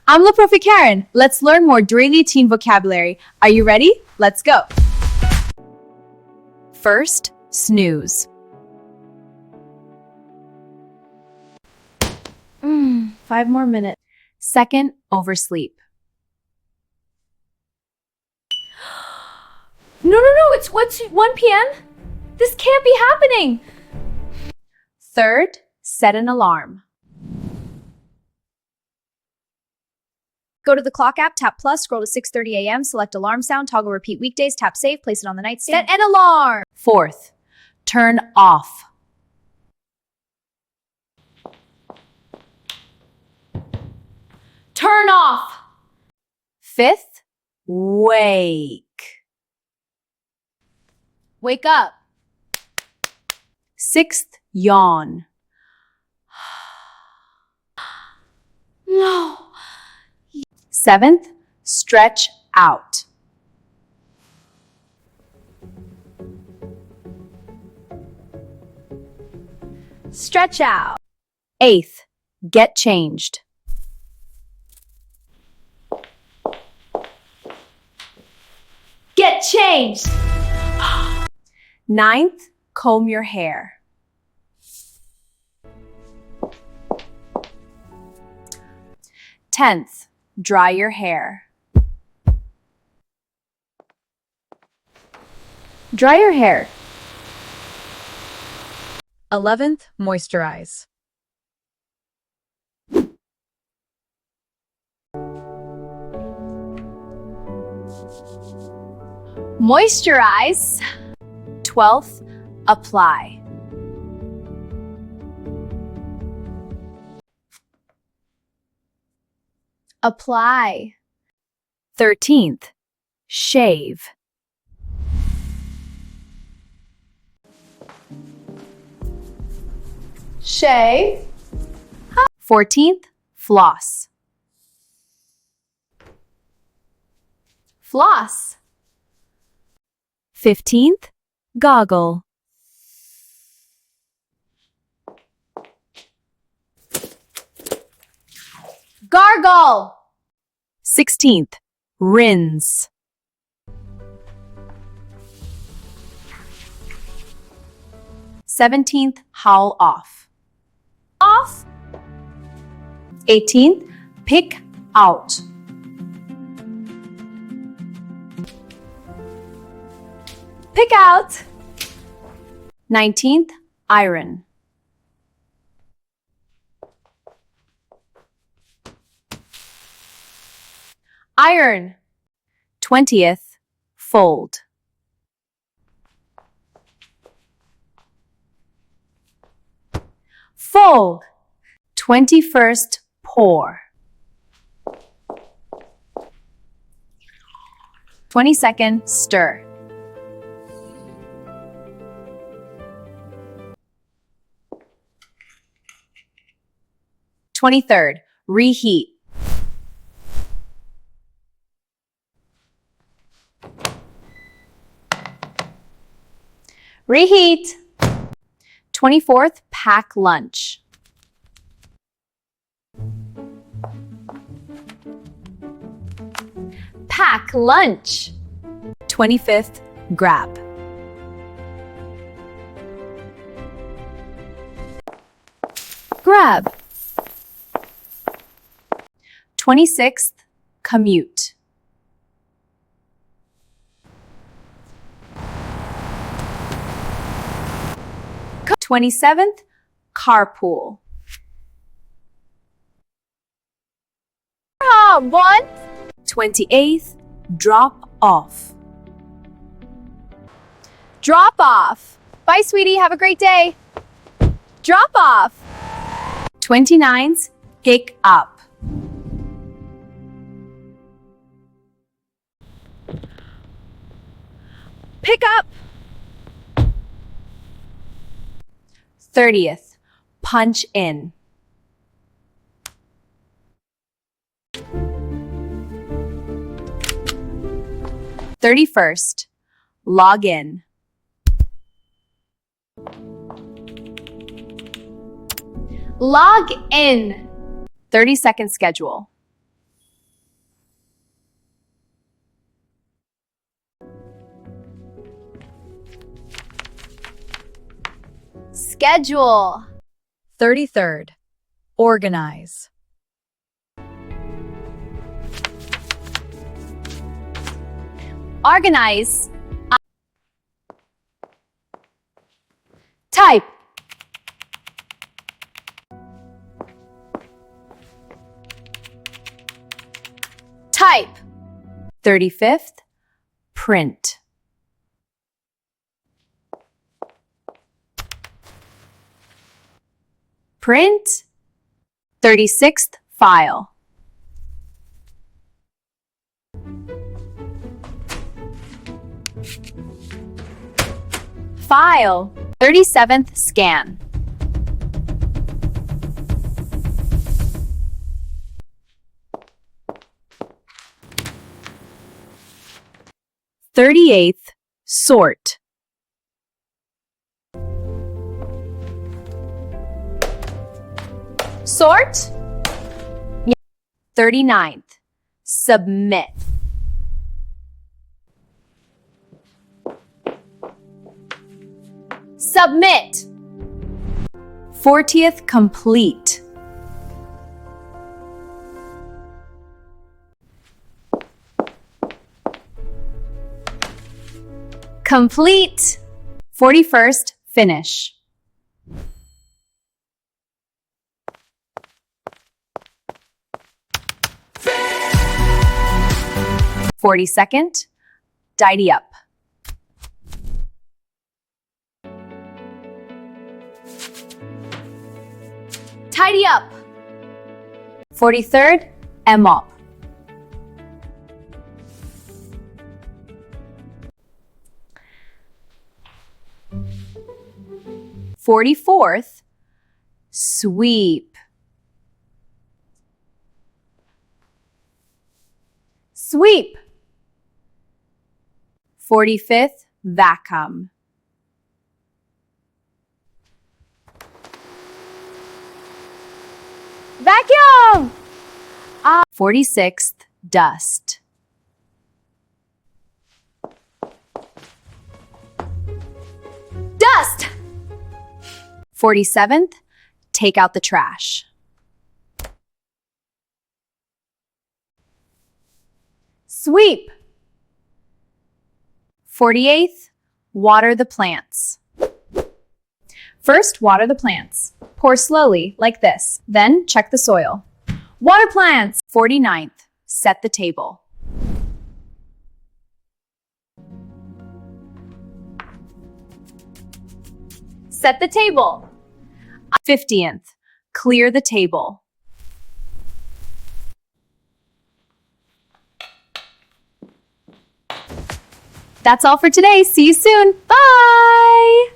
I'm the Profe Karen. Let's learn more daily teen vocabulary. Are you ready? Let's go. First, snooze. 5 more minutes. Second, oversleep. No, it's 1 p.m. This can't be happening. Third, set an alarm. Go to the clock app, tap plus, scroll to 6:30 a.m., select alarm sound, toggle repeat weekdays, tap save, place it on the nightstand. Set an alarm. Fourth, turn off. Turn off. Fifth, wake. Wake up. Sixth, yawn. No. Seventh, stretch out. Stretch out. Eighth, get changed. Get changed. Ninth, comb your hair. 10th, dry your hair. Dry your hair. 11th, moisturize. Moisturize. 12th, apply. Apply. 13th, shave. Shave. 14th, floss. Floss. 15th, goggle. Gargle. 16th, rinse. 17th, howl off. Off. 18th, pick out. Pick out. 19th, iron. Iron. 20th, fold. Fold. 21st, pour. 22nd, stir. 23rd, reheat. Reheat. 24th, pack lunch. Pack lunch. 25th, grab. Grab. 26th, commute. 27th, carpool. One. 28th, drop off. Drop off. Bye, sweetie. Have a great day. Drop off. 29th, pick up. Pick up. 30th, punch in. 31st, log in. Log in. 30-second schedule. Schedule. 33rd. Organize. Organize. Type. Type. 35th. Print. Print. 36th. File. File. 37th. Scan. Thirty-eighth. Sort. Sort. 39th. Submit. Submit. 40th. Complete. Complete. 41st. Finish. "42nd. Tidy up. Tidy up. 43rd. Mop. "44th. Sweep. Sweep. 45th. Vacuum. Vacuum. 46th. Dust. Dust. 47th. Take out the trash. Sweep. 48th. Water the plants. First, water the plants. Pour slowly, like this. Then, check the soil. Water plants! 49th. Set the table. Set the table. 50th. Clear the table. That's all for today. See you soon. Bye!